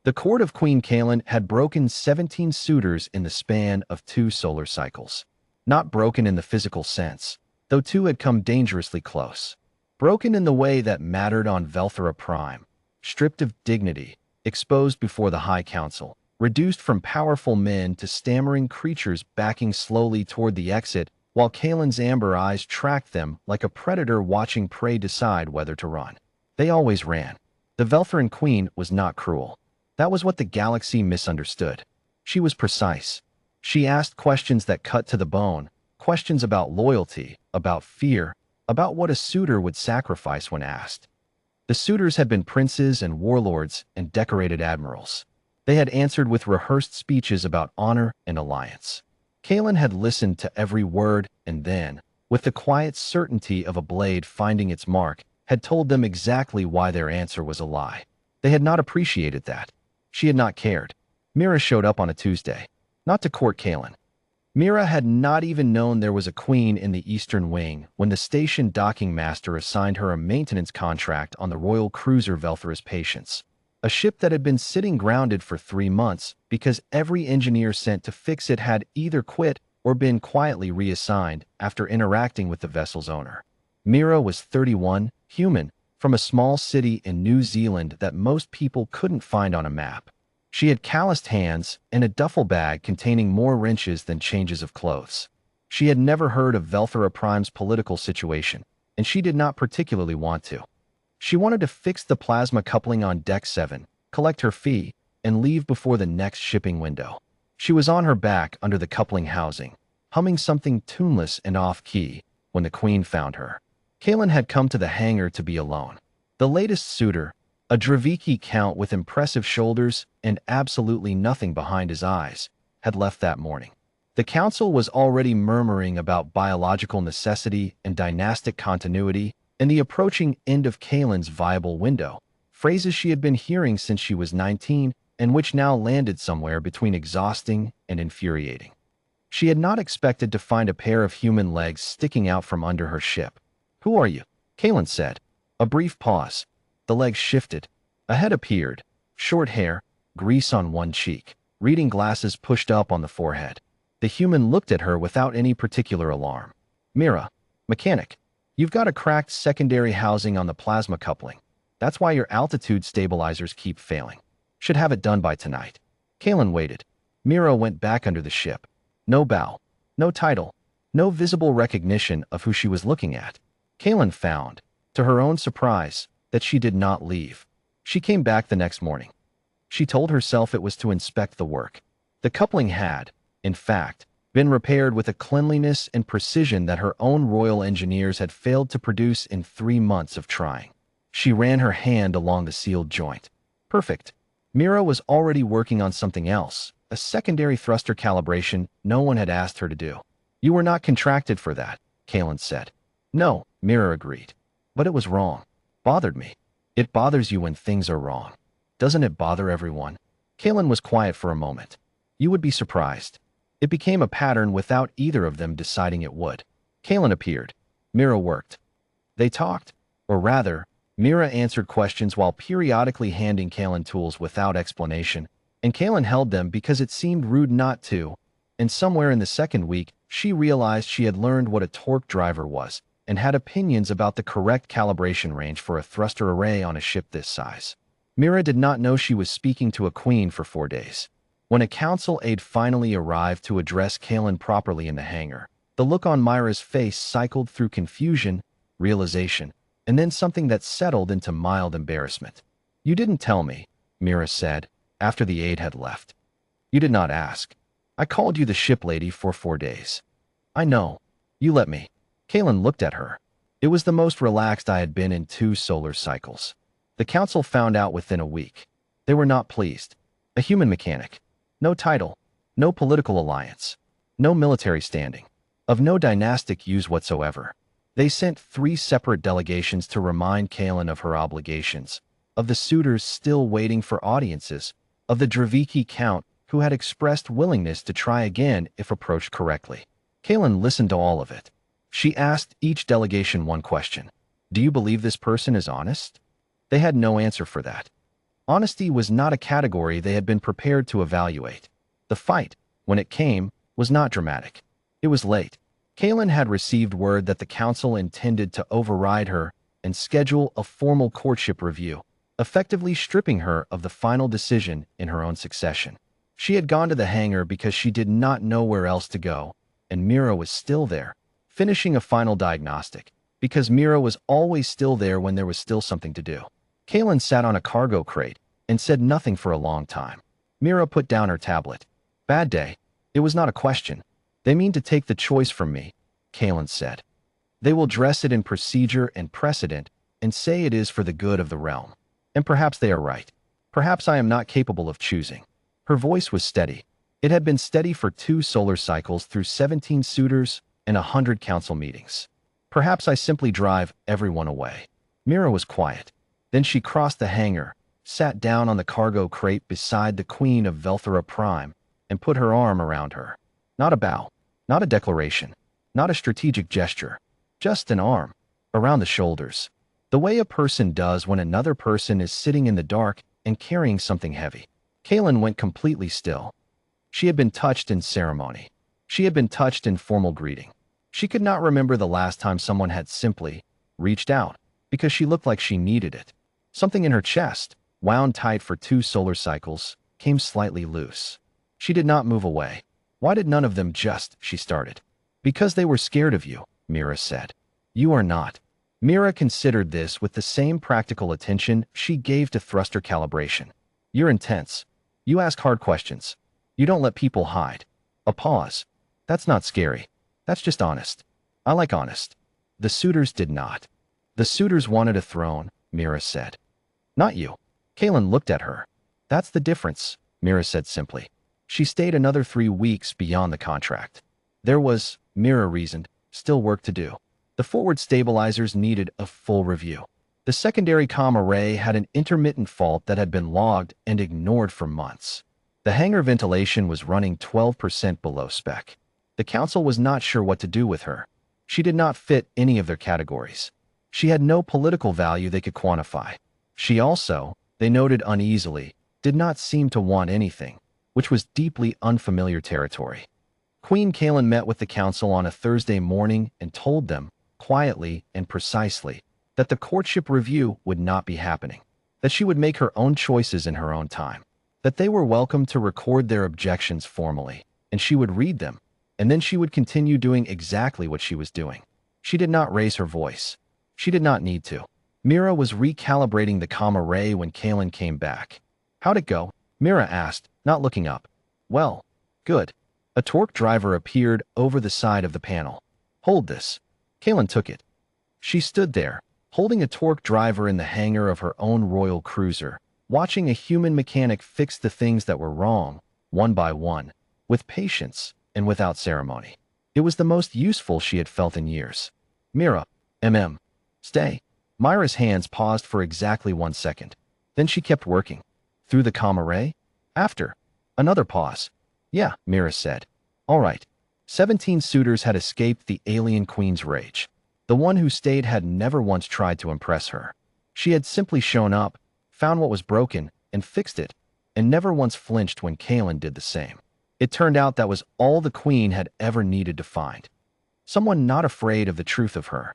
The court of Queen Kaelin had broken 17 suitors in the span of 2 solar cycles. Not broken in the physical sense, though 2 had come dangerously close. Broken in the way that mattered on Velthera Prime, stripped of dignity, exposed before the High Council, reduced from powerful men to stammering creatures backing slowly toward the exit while Kaelin's amber eyes tracked them like a predator watching prey decide whether to run. They always ran. The Veltheran Queen was not cruel. That was what the galaxy misunderstood. She was precise. She asked questions that cut to the bone, questions about loyalty, about fear, about what a suitor would sacrifice when asked. The suitors had been princes and warlords and decorated admirals. They had answered with rehearsed speeches about honor and alliance. Kaelin had listened to every word and then, with the quiet certainty of a blade finding its mark, had told them exactly why their answer was a lie. They had not appreciated that. She had not cared. Mira showed up on a Tuesday, not to court Kaelin. Mira had not even known there was a queen in the Eastern Wing when the station docking master assigned her a maintenance contract on the royal cruiser Velthera's Patience, a ship that had been sitting grounded for 3 months because every engineer sent to fix it had either quit or been quietly reassigned after interacting with the vessel's owner. Mira was 31, human, from a small city in New Zealand that most people couldn't find on a map. She had calloused hands and a duffel bag containing more wrenches than changes of clothes. She had never heard of Velthera Prime's political situation, and she did not particularly want to. She wanted to fix the plasma coupling on Deck 7, collect her fee, and leave before the next shipping window. She was on her back under the coupling housing, humming something tuneless and off-key, when the Queen found her. Kaelin had come to the hangar to be alone. The latest suitor, a Draviki count with impressive shoulders and absolutely nothing behind his eyes, had left that morning. The council was already murmuring about biological necessity and dynastic continuity and the approaching end of Kaelin's viable window, phrases she had been hearing since she was 19 and which now landed somewhere between exhausting and infuriating. She had not expected to find a pair of human legs sticking out from under her ship. "Who are you?" Kaelin said. A brief pause. The legs shifted. A head appeared. Short hair, grease on one cheek, reading glasses pushed up on the forehead. The human looked at her without any particular alarm. "Mira, mechanic. You've got a cracked secondary housing on the plasma coupling. That's why your altitude stabilizers keep failing. Should have it done by tonight." Kaelin waited. Mira went back under the ship. No bow. No title. No visible recognition of who she was looking at. Kaelin found, to her own surprise, that she did not leave. She came back the next morning. She told herself it was to inspect the work. The coupling had, in fact, been repaired with a cleanliness and precision that her own royal engineers had failed to produce in 3 months of trying. She ran her hand along the sealed joint. Perfect. Mira was already working on something else, a secondary thruster calibration no one had asked her to do. "You were not contracted for that," Kaelin said. "No," Mira agreed. "But it was wrong. Bothered me. It bothers you when things are wrong. Doesn't it bother everyone?" Kaelin was quiet for a moment. "You would be surprised." It became a pattern without either of them deciding it would. Kaelin appeared. Mira worked. They talked. Or rather, Mira answered questions while periodically handing Kaelin tools without explanation, and Kaelin held them because it seemed rude not to, and somewhere in the second week, she realized she had learned what a torque driver was and had opinions about the correct calibration range for a thruster array on a ship this size. Mira did not know she was speaking to a queen for 4 days. When a council aide finally arrived to address Kaelin properly in the hangar, the look on Myra's face cycled through confusion, realization, and then something that settled into mild embarrassment. "You didn't tell me," Mira said, after the aide had left. "You did not ask. I called you the ship lady for 4 days. I know. You let me." Kaelin looked at her. It was the most relaxed I had been in 2 solar cycles. The council found out within a week. They were not pleased. A human mechanic. No title. No political alliance. No military standing. Of no dynastic use whatsoever. They sent 3 separate delegations to remind Kaelin of her obligations, of the suitors still waiting for audiences, of the Draviki count who had expressed willingness to try again if approached correctly. Kaelin listened to all of it. She asked each delegation one question. "Do you believe this person is honest?" They had no answer for that. Honesty was not a category they had been prepared to evaluate. The fight, when it came, was not dramatic. It was late. Kaelin had received word that the council intended to override her and schedule a formal courtship review, effectively stripping her of the final decision in her own succession. She had gone to the hangar because she did not know where else to go, and Mira was still there, finishing a final diagnostic, because Mira was always still there when there was still something to do. Kaelin sat on a cargo crate and said nothing for a long time. Mira put down her tablet. Bad day. It was not a question. They mean to take the choice from me, Kaelin said. They will dress it in procedure and precedent and say it is for the good of the realm. And perhaps they are right. Perhaps I am not capable of choosing. Her voice was steady. It had been steady for 2 solar cycles through 17 suitors and 100 council meetings. Perhaps I simply drive everyone away. Mira was quiet. Then she crossed the hangar, sat down on the cargo crate beside the Queen of Velthera Prime, and put her arm around her. Not a bow, not a declaration, not a strategic gesture, just an arm, around the shoulders. The way a person does when another person is sitting in the dark and carrying something heavy. Kaelin went completely still. She had been touched in ceremony. She had been touched in formal greeting. She could not remember the last time someone had simply reached out because she looked like she needed it. Something in her chest, wound tight for 2 solar cycles, came slightly loose. She did not move away. Why did none of them just, she started. Because they were scared of you, Mira said. You are not. Mira considered this with the same practical attention she gave to thruster calibration. You're intense. You ask hard questions. You don't let people hide. A pause. That's not scary. That's just honest. I like honest. The suitors did not. The suitors wanted a throne, Mira said. Not you. Kaelin looked at her. That's the difference, Mira said simply. She stayed another 3 weeks beyond the contract. There was, Mira reasoned, still work to do. The forward stabilizers needed a full review. The secondary comm array had an intermittent fault that had been logged and ignored for months. The hangar ventilation was running 12% below spec. The council was not sure what to do with her. She did not fit any of their categories. She had no political value they could quantify. She also, they noted uneasily, did not seem to want anything, which was deeply unfamiliar territory. Queen Kaelin met with the council on a Thursday morning and told them, quietly and precisely, that the courtship review would not be happening, that she would make her own choices in her own time, that they were welcome to record their objections formally, and she would read them, and then she would continue doing exactly what she was doing. She did not raise her voice. She did not need to. Mira was recalibrating the comm array when Kaelin came back. How'd it go? Mira asked, not looking up. Well, good. A torque driver appeared over the side of the panel. Hold this. Kaelin took it. She stood there, holding a torque driver in the hangar of her own royal cruiser, watching a human mechanic fix the things that were wrong, one by one, with patience and without ceremony. It was the most useful she had felt in years. Mira, stay. Myra's hands paused for exactly 1 second. Then she kept working. Through the comm array? After. Another pause. Yeah, Mira said. All right. 17 suitors had escaped the alien queen's rage. The one who stayed had never once tried to impress her. She had simply shown up, found what was broken, and fixed it, and never once flinched when Kaelin did the same. It turned out that was all the queen had ever needed to find. Someone not afraid of the truth of her.